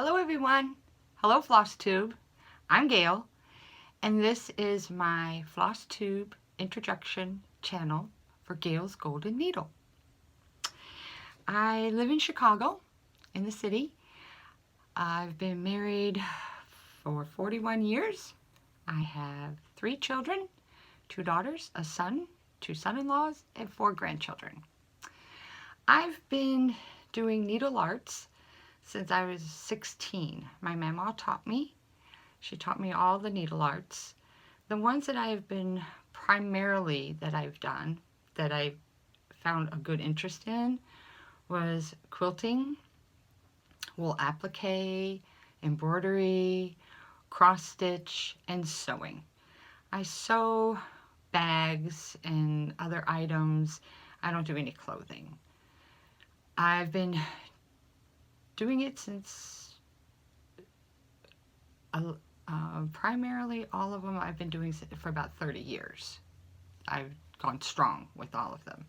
Hello everyone. Hello Floss Tube. I'm Gail and this is my Floss Tube introduction channel for Gail's Golden Needle. I live in Chicago in the city. I've been married for 41 years. I have 3 children, 2 daughters, a son, 2 son-in-laws, and 4 grandchildren. I've been doing needle arts since I was 16. My mama taught me. She taught me all the needle arts. The ones that I've been primarily that I've done, that I found a good interest in, was quilting, wool applique, embroidery, cross stitch, and sewing. I sew bags and other items. I don't do any clothing. I've been doing it since primarily all of them I've been doing for about 30 years. I've gone strong with all of them.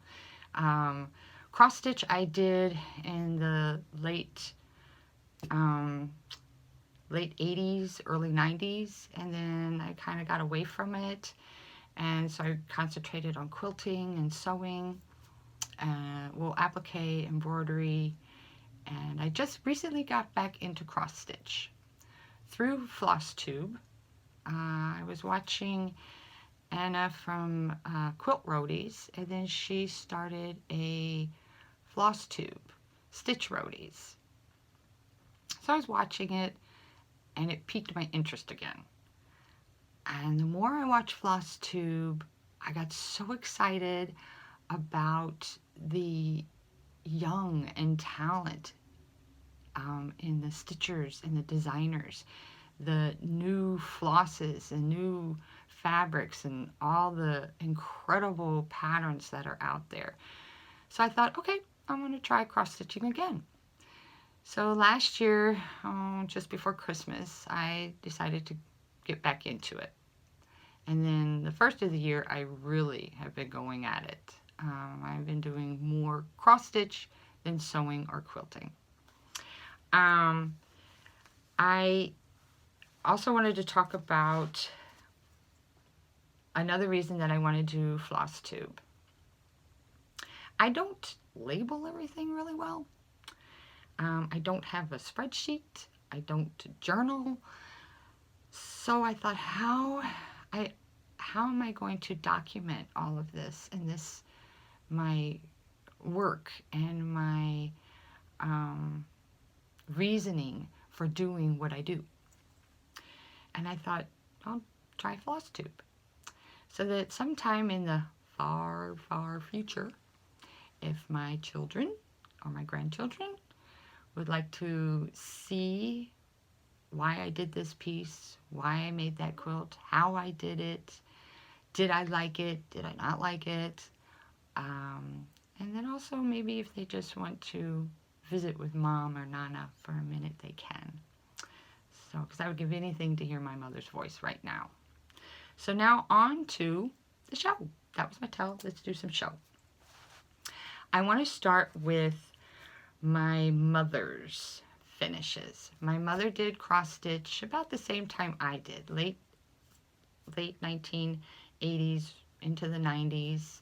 Cross stitch I did in the late 80s, early 90s, and then I kind of got away from it, and so I concentrated on quilting and sewing, wool applique, embroidery, and I just recently got back into cross stitch through Floss Tube. I was watching Anna from Quilt Roadies, and then she started a Floss Tube, Stitch Roadies. So I was watching it, and it piqued my interest again. And the more I watched Floss Tube, I got so excited about the young and talent in the stitchers and the designers, the new flosses and new fabrics and all the incredible patterns that are out there. So I thought, okay, I'm going to try cross stitching again. So last year, just before Christmas, I decided to get back into it. And then the first of the year, I really have been going at it. I've been doing more cross stitch than sewing or quilting. I also wanted to talk about another reason that I wanted to do Floss Tube. I don't label everything really well. I don't have a spreadsheet. I don't journal. So I thought, how am I going to document all of this and my work and my reasoning for doing what I do? And I thought, I'll try Floss Tube. So that sometime in the far, far future, if my children or my grandchildren would like to see why I did this piece, why I made that quilt, how I did it, did I like it, did I not like it, and then also maybe if they just want to visit with Mom or Nana for a minute, they can. So, because I would give anything to hear my mother's voice right now. So now on to the show. That was my tell. Let's do some show. I want to start with my mother's finishes. My mother did cross stitch about the same time I did, late 1980s into the 90s.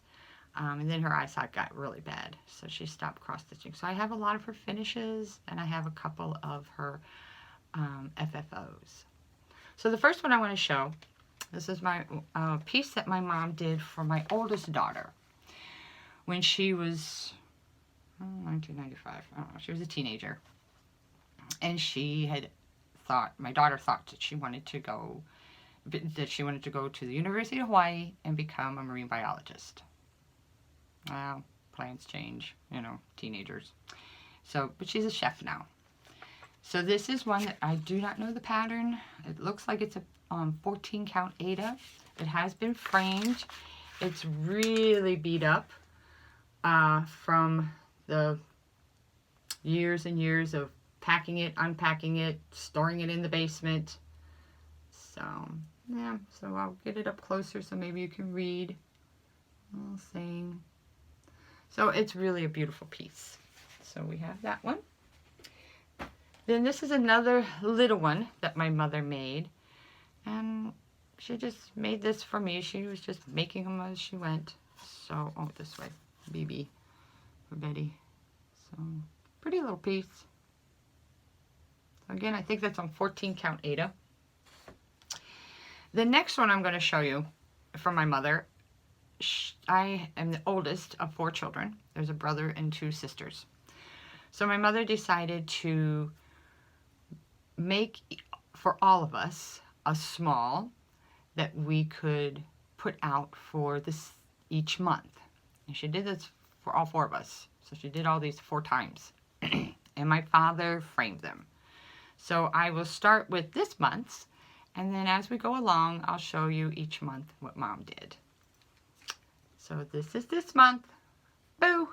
And then her eyesight got really bad, so she stopped cross stitching. So I have a lot of her finishes, and I have a couple of her FFOs. So the first one I want to show, this is my piece that my mom did for my oldest daughter when she was 1995. I don't know, she was a teenager, and she had thought, my daughter thought that she wanted to go to the University of Hawaii and become a marine biologist. Well, plans change, you know, teenagers. So, but she's a chef now. So this is one that I do not know the pattern. It looks like it's a 14 count Aida. It has been framed. It's really beat up from the years and years of packing it, unpacking it, storing it in the basement. So, yeah, so I'll get it up closer so maybe you can read. I'll sing. So it's really a beautiful piece. So we have that one. Then this is another little one that my mother made. And she just made this for me. She was just making them as she went. So, oh, this way. BB for Betty. So, pretty little piece. So again, I think that's on 14 count Aida. The next one I'm going to show you from my mother. I am the oldest of 4 children. There's a brother and 2 sisters. So my mother decided to make for all of us a small that we could put out for this each month. And she did this for all 4 of us. So she did all these 4 times. And my father framed them. So I will start with this month's, and then as we go along, I'll show you each month what Mom did. So this is this month. Boo!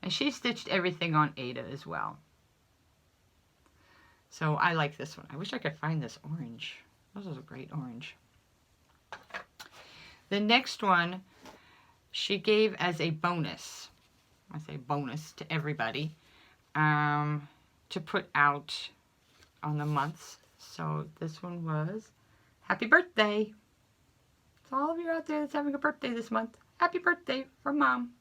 And she stitched everything on Aida as well. So I like this one. I wish I could find this orange. This is a great orange. The next one she gave as a bonus. I say bonus to everybody. To put out on the months. So this one was Happy Birthday. So all of you out there that's having a birthday this month, happy birthday from Mom.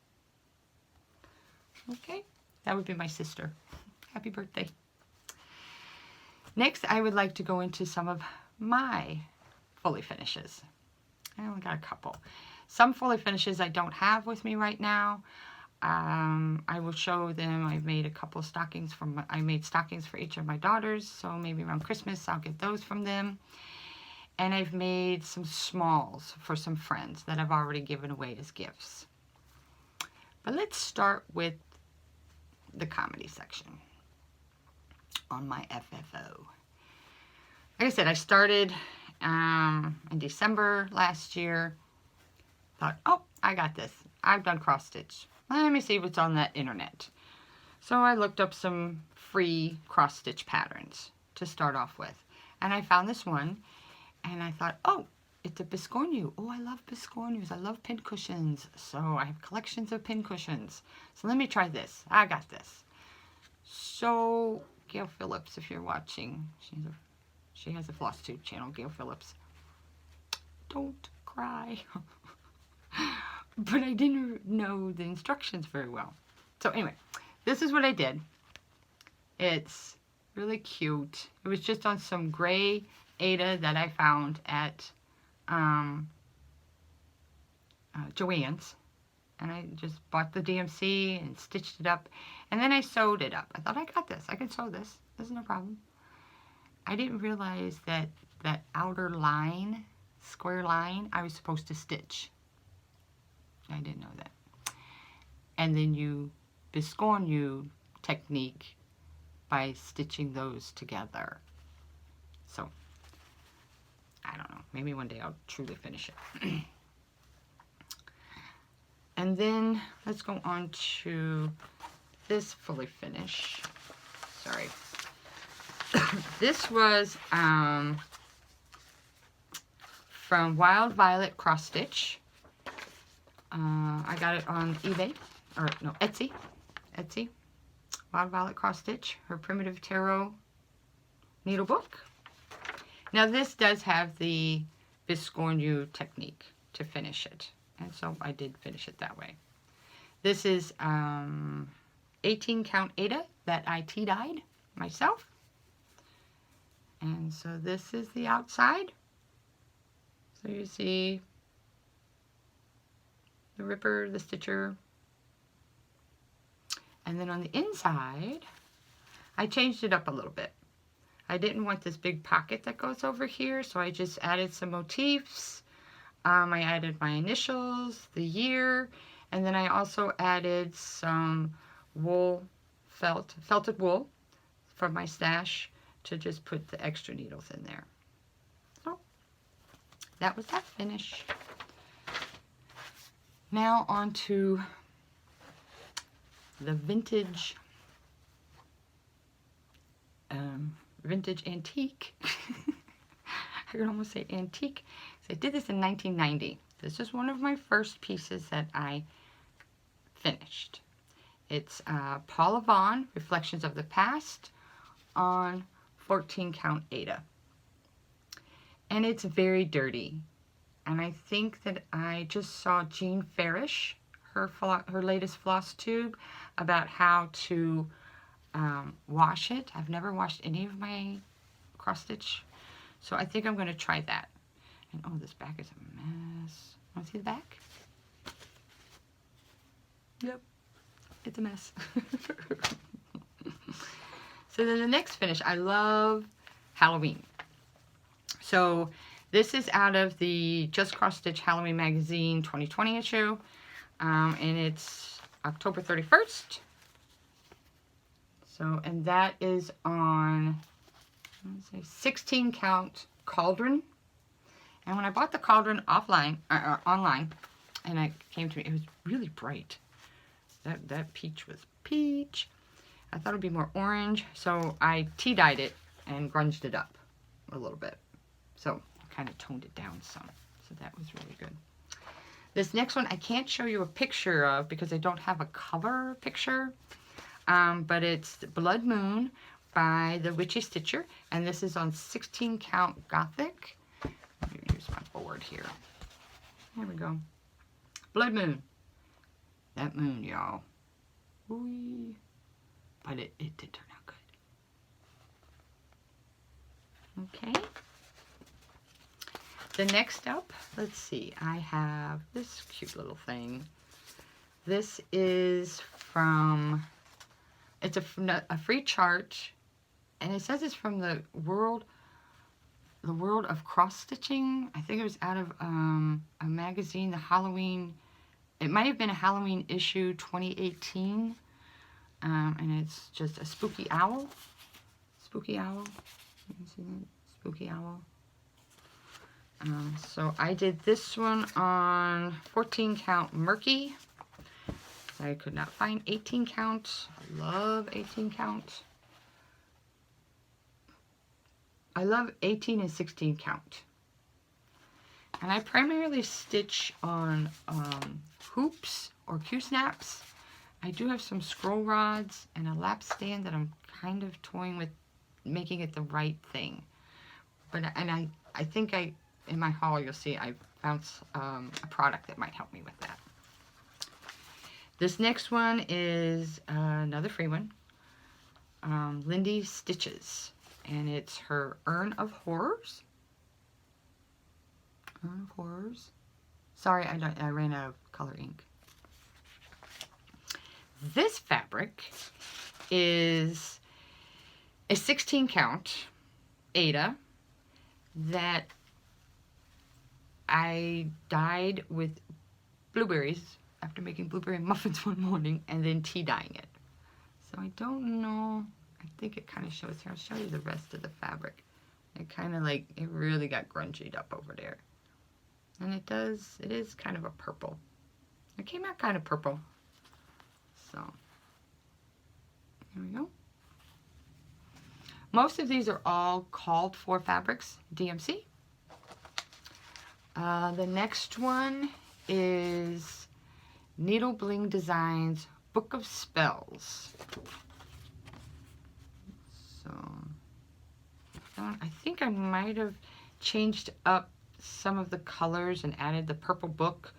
Okay, that would be my sister. Happy birthday. Next, I would like to go into some of my fully finishes. I only got a couple. Some fully finishes I don't have with me right now. I will show them. I've made a couple of stockings I made stockings for each of my daughters, so maybe around Christmas I'll get those from them. And I've made some smalls for some friends that I've already given away as gifts. But let's start with the comedy section on my FFO. Like I said, I started in December last year. Thought, oh, I got this. I've done cross stitch. Let me see what's on that internet. So I looked up some free cross stitch patterns to start off with. And I found this one. And I thought, oh, it's a biscornu. Oh, I love biscornus. I love pin cushions. So I have collections of pin cushions. So let me try this. I got this. So Gail Phillips, if you're watching, she has a floss tube channel, Gail Phillips. Don't cry. But I didn't know the instructions very well. So anyway, this is what I did. It's really cute. It was just on some gray Aida that I found at Joann's, and I just bought the DMC and stitched it up, and then I sewed it up. I thought, I got this. I can sew this. This is no problem. I didn't realize that that outer line, square line, I was supposed to stitch. I didn't know that. And then you biscornu technique by stitching those together. So I don't know. Maybe one day I'll truly finish it. And then let's go on to this fully finish. Sorry. This was from Wild Violet Cross Stitch. I got it on eBay, or no, Etsy. Etsy. Wild Violet Cross Stitch, her Primitive Tarot needle book. Now this does have the biscornu technique to finish it. And so I did finish it that way. This is 18 count Aida that I tea-dyed myself. And so this is the outside. So you see the ripper, the stitcher. And then on the inside, I changed it up a little bit. I didn't want this big pocket that goes over here, so I just added some motifs. I added my initials, the year, and then I also added some wool, felted wool from my stash to just put the extra needles in there. So that was that finish. Now on to the vintage antique. I can almost say antique. So I did this in 1990. This is one of my first pieces that I finished. It's Paula Vaughn, Reflections of the Past, on 14 count Aida. And it's very dirty. And I think that I just saw Jean Farish, her latest floss tube, about how to wash it. I've never washed any of my cross stitch, so I think I'm going to try that. And oh, this back is a mess. Want to see the back? Yep, it's a mess. So then the next finish, I love Halloween. So this is out of the Just Cross Stitch Halloween Magazine 2020 issue, and it's October 31st. So, and that is on, let's say, 16 count cauldron. And when I bought the cauldron online, and it came to me, it was really bright. That peach was peach. I thought it would be more orange, so I tea-dyed it and grunged it up a little bit. So I kind of toned it down some. So that was really good. This next one I can't show you a picture of because I don't have a cover picture. But it's Blood Moon by the Witchy Stitcher. And this is on 16 count Gothic. Let me use my board here. There we go. Blood Moon. That moon, y'all. But it did turn out good. Okay. The next up, let's see. I have this cute little thing. This is from, it's a free chart, and it says it's from the world of cross stitching. I think it was out of a magazine, the Halloween. It might have been a Halloween issue 2018, and it's just a spooky owl. Spooky owl. You can see that? Spooky owl. So I did this one on 14 count Murky. I could not find 18 count. I love 18 count. I love 18 and 16 count. And I primarily stitch on hoops or Q-snaps. I do have some scroll rods and a lap stand that I'm kind of toying with making it the right thing. But I think in my haul you'll see I found a product that might help me with that. This next one is another free one. Lindy Stitches. And it's her Urn of Horrors. Urn of Horrors. Sorry, I ran out of color ink. This fabric is a 16 count Aida that I dyed with blueberries after making blueberry muffins one morning and then tea dyeing it. So I don't know. I think it kind of shows here. I'll show you the rest of the fabric. It kind of like, it really got grungied up over there. And it is kind of a purple. It came out kind of purple. So, here we go. Most of these are all called for fabrics, DMC. The next one is Needle Bling Designs Book of Spells. So, I think I might have changed up some of the colors and added the purple book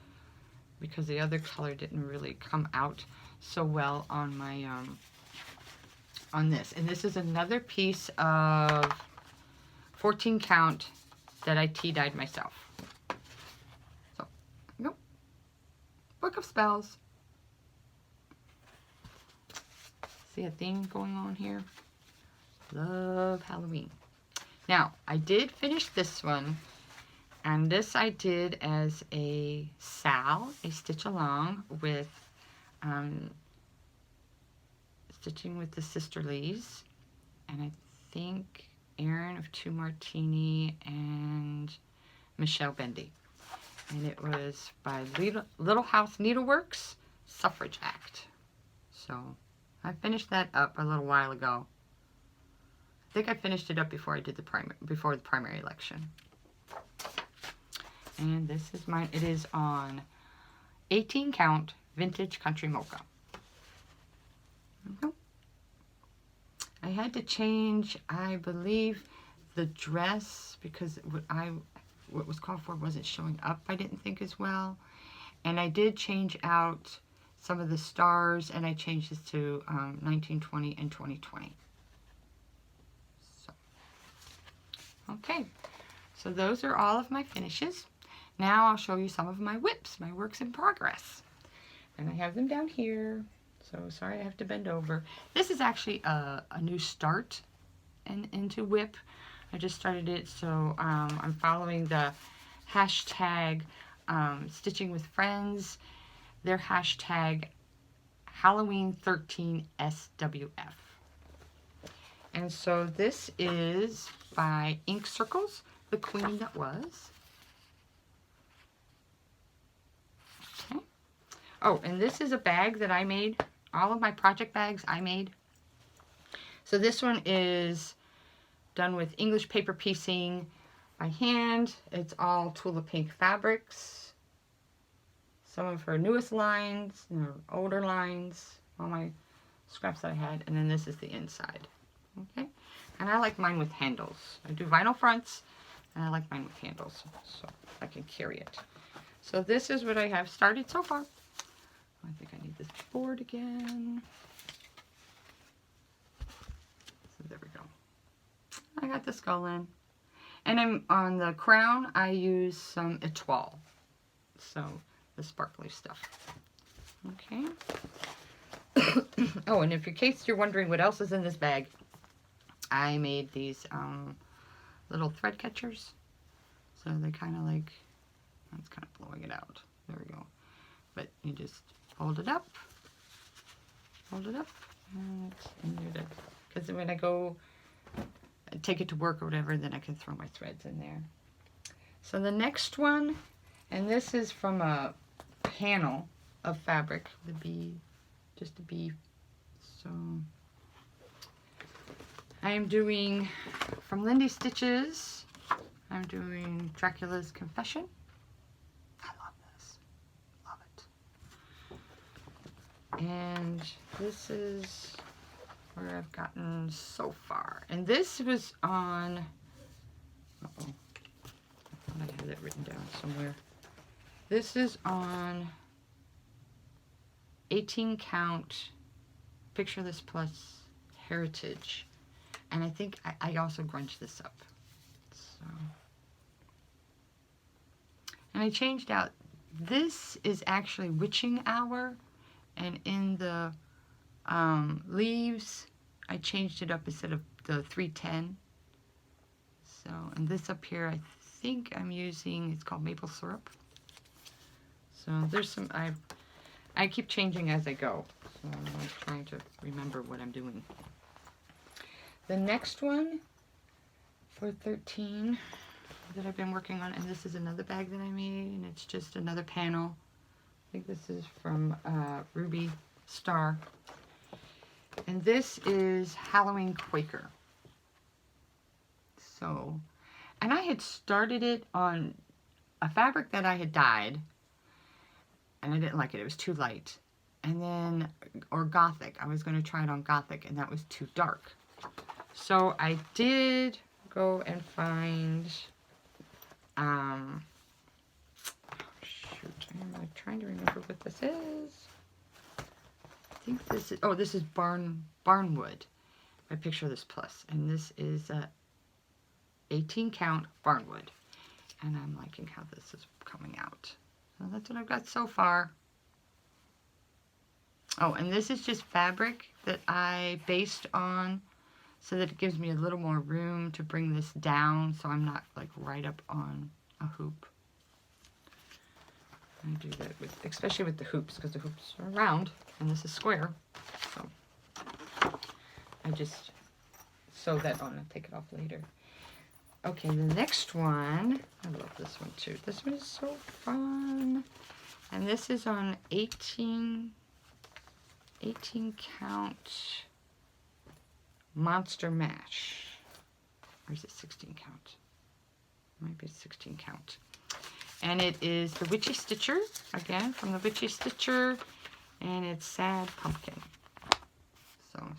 because the other color didn't really come out so well on my on this. And this is another piece of 14 count that I tea dyed myself. So, here we go. Book of Spells. See a theme going on here? Love Halloween. Now, I did finish this one, and this I did as a SAL, a stitch along with stitching with the Sisterlies, and I think Erin of Two Martini and Michelle Bendy. And it was by Little House Needleworks, Suffrage Act. So, I finished that up a little while ago. I think I finished it up before I did the primary election. And this is mine. It is on 18 count Vintage Country Mocha. Nope. I had to change, I believe, the dress because what was called for wasn't showing up, I didn't think, as well. And I did change out some of the stars, and I changed this to 1920 and 2020. So, okay, so those are all of my finishes. Now I'll show you some of my whips, my works in progress. And I have them down here. So sorry I have to bend over. This is actually a new start into whip. I just started it, so I'm following the hashtag Stitching with Friends. Their hashtag Halloween13SWF. And so this is by Ink Circles, The Queen That Was. Okay. Oh, and this is a bag that I made. All of my project bags I made. So this one is done with English paper piecing by hand. It's all Tula Pink fabrics. Some of her newest lines, her older lines, all my scraps that I had. And then this is the inside. Okay. And I like mine with handles. I do vinyl fronts, and I like mine with handles, so I can carry it. So this is what I have started so far. I think I need this board again. So there we go. I got the skull in. And I'm on the crown, I use some Etoile. So the sparkly stuff. Okay. Oh, and if in case you're wondering what else is in this bag, I made these little thread catchers. So they kind of like, that's kind of blowing it out. There we go. But you just fold it up, and it's in there. Because when I go take it to work or whatever, then I can throw my threads in there. So the next one, and this is from a panel of fabric, just a bee. So I am doing, from Lindy Stitches, I'm doing Dracula's Confession. I love this. Love it. And this is where I've gotten so far. And this was on, uh-oh, I thought I had it written down somewhere. This is on 18 count Picture This Plus Heritage. And I think I also grunched this up. So, and I changed out, this is actually witching hour, and in the leaves I changed it up instead of the 310. So, and this up here I think I'm using, it's called maple syrup. So there's some, I keep changing as I go, so I'm trying to remember what I'm doing. The next one for 13 that I've been working on, and this is another bag that I made, and it's just another panel. I think this is from Ruby Star. And this is Halloween Quaker. So, and I had started it on a fabric that I had dyed, and I didn't like it. It was too light. And then, or Gothic. I was going to try it on Gothic, and that was too dark. So I did go and find, shoot, I'm trying to remember what this is. I think this is, oh, this is Barnwood by Picture This Plus. And this is 18 count Barnwood. And I'm liking how this is coming out. So that's what I've got so far. Oh, and this is just fabric that I based on, so that it gives me a little more room to bring this down, so I'm not like right up on a hoop. I do that with, especially with the hoops, because the hoops are round and this is square. So I just sew that on and take it off later. Okay, the next one, I love this one too. This one is so fun. And this is on 18 count Monster Mash. Or is it 16 count? It might be 16 count. And it is the Witchy Stitcher, again, from the Witchy Stitcher. And it's Sad Pumpkin.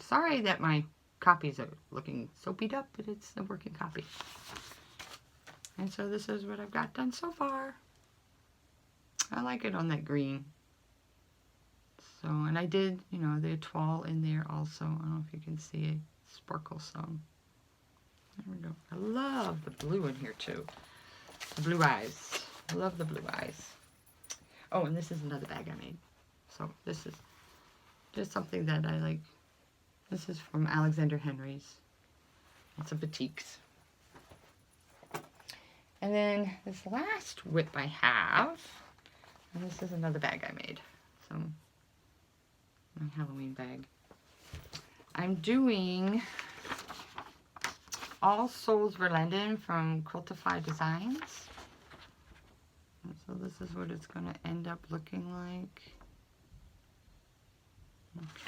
sorry that my copies are looking so beat up, but it's a working copy. And so this is what I've got done so far. I like it on that green. So, and I did, you know, the toile in there also. I don't know if you can see a sparkle some. There we go. I love the blue in here too. The blue eyes. I love the blue eyes. Oh, and this is another bag I made. So this is just something that I like. This is from Alexander Henry's. It's a batiks. And then this last whip I have, and this is another bag I made. So my Halloween bag. I'm doing All Souls Verlenden from Quiltify Designs. And so this is what it's going to end up looking like.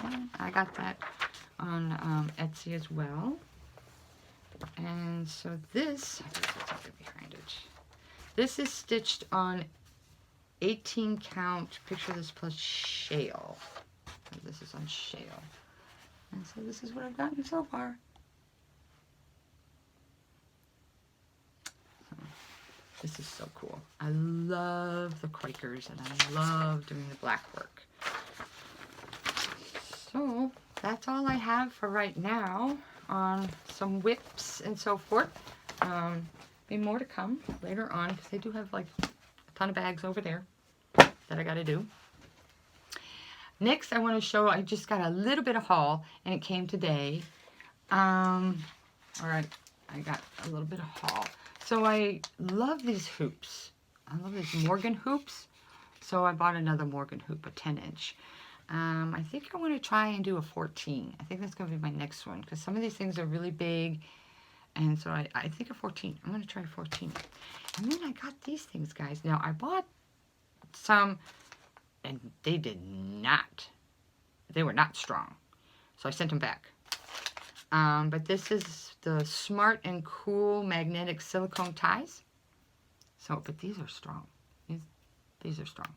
Okay, I got that on Etsy as well. And so this, behind it. This is stitched on 18 count, picture this plus shale. This is on shale. And so this is what I've gotten so far. So, this is so cool. I love the Quakers and I love doing the black work. So that's all I have for right now on some whips and so forth. Be more to come later on because they do have like a ton of bags over there that I got to do. Next, I want to show, I just got a little bit of haul, and it came today. All right, I got a little bit of haul. So I love these hoops. I love these Morgan hoops. So I bought another Morgan hoop, a 10-inch. I think I want to try and do a 14. I think that's going to be my next one, because some of these things are really big. And so I think a 14. I'm going to try 14. And then I got these things, guys. Now, I bought some, and they were not strong. So I sent them back. But this is the Smart and Cool Magnetic Silicone Ties. So, but these are strong. These are strong.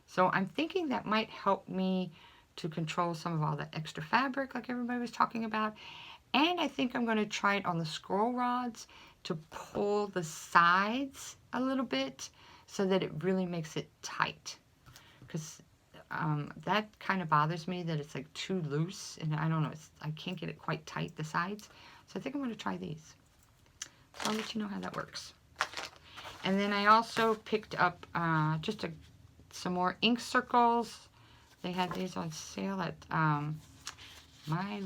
So I'm thinking that might help me to control some of all the extra fabric like everybody was talking about. And I think I'm going to try it on the scroll rods to pull the sides a little bit so that it really makes it tight. Because that kind of bothers me that it's like too loose. And I don't know, I can't get it quite tight, the sides. So I think I'm going to try these. So I'll let you know how that works. And then I also picked up just some more ink circles. They had these on sale at my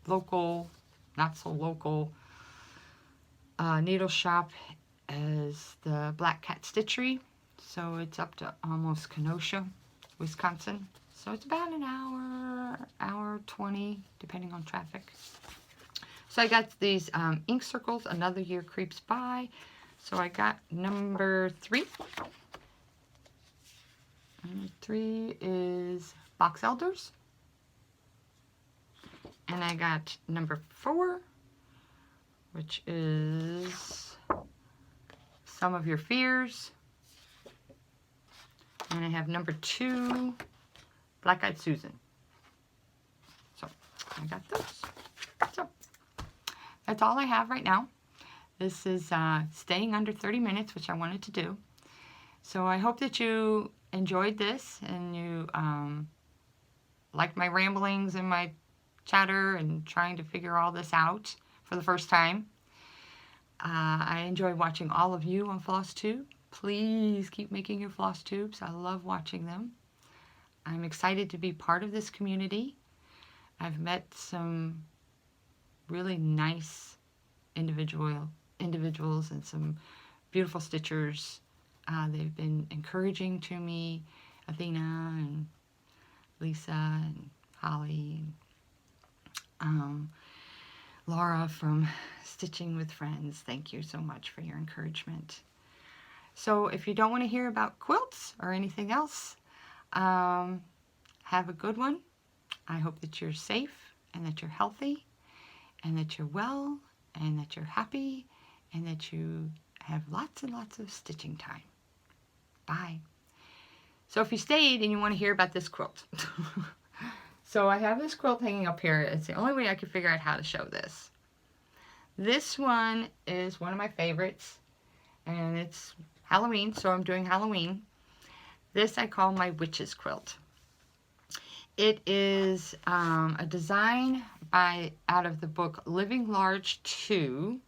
local, not so local needle shop as the Black Cat Stitchery. So it's up to almost Kenosha, Wisconsin. So it's about an hour 20, depending on traffic. So I got these ink circles, Another Year Creeps By. So I got number 3. Number 3 is Box Elders. And I got number 4, which is Some of Your Fears. And I have number 2, Black Eyed Susan. So I got those. So that's all I have right now. This is staying under 30 minutes, which I wanted to do. So I hope that you enjoyed this and you liked my ramblings and my chatter and trying to figure all this out for the first time. I enjoy watching all of you on FlossTube. Please keep making your floss tubes. I love watching them. I'm excited to be part of this community. I've met some really nice individuals and some beautiful stitchers. They've been encouraging to me, Athena and Lisa and Holly and Laura from Stitching with Friends. Thank you so much for your encouragement. So if you don't want to hear about quilts or anything else, have a good one. I hope that you're safe and that you're healthy and that you're well and that you're happy and that you have lots and lots of stitching time. Bye. So if you stayed and you want to hear about this quilt, So I have this quilt hanging up here. It's the only way I could figure out how to show this. This one is one of my favorites, and it's Halloween, so I'm doing Halloween. This I call my witch's quilt. It is a design out of the book Living Large 2,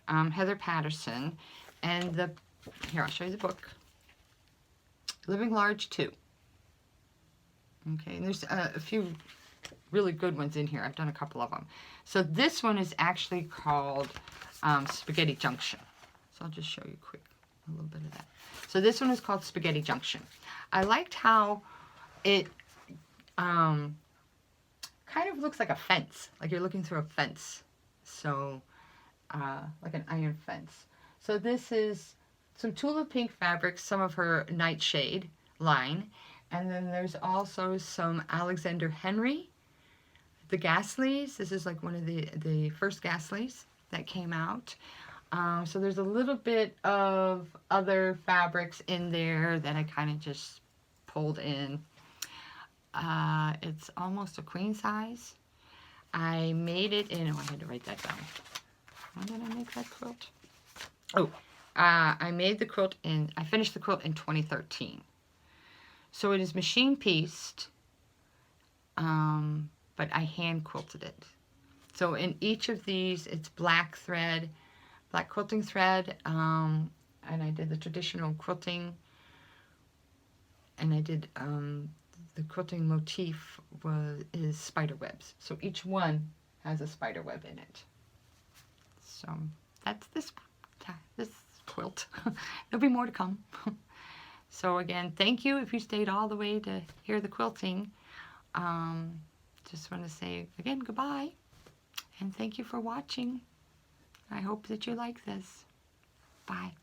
Heather Patterson, and here I'll show you the book. Living Large 2. Okay, and there's a few really good ones in here. I've done a couple of them. So this one is actually called Spaghetti Junction. So I'll just show you quick a little bit of that. So this one is called Spaghetti Junction. I liked how it kind of looks like a fence, like you're looking through a fence. So like an iron fence. So this is some Tulip Pink fabric, some of her Nightshade line. And then there's also some Alexander Henry, the Gasleys. This is like one of the first Gasleys that came out. So there's a little bit of other fabrics in there that I kind of just pulled in. It's almost a queen size. I made it in, oh, I had to write that down. When did I make that quilt? Oh, I made the quilt I finished the quilt in 2013. So it is machine pieced, but I hand quilted it. So in each of these, it's black thread, black quilting thread, and I did the traditional quilting, and I did the quilting motif is spider webs. So each one has a spider web in it. So that's this quilt. There'll be more to come. So again, thank you if you stayed all the way to hear the quilting. Just want to say again goodbye, and thank you for watching. I hope that you like this. Bye.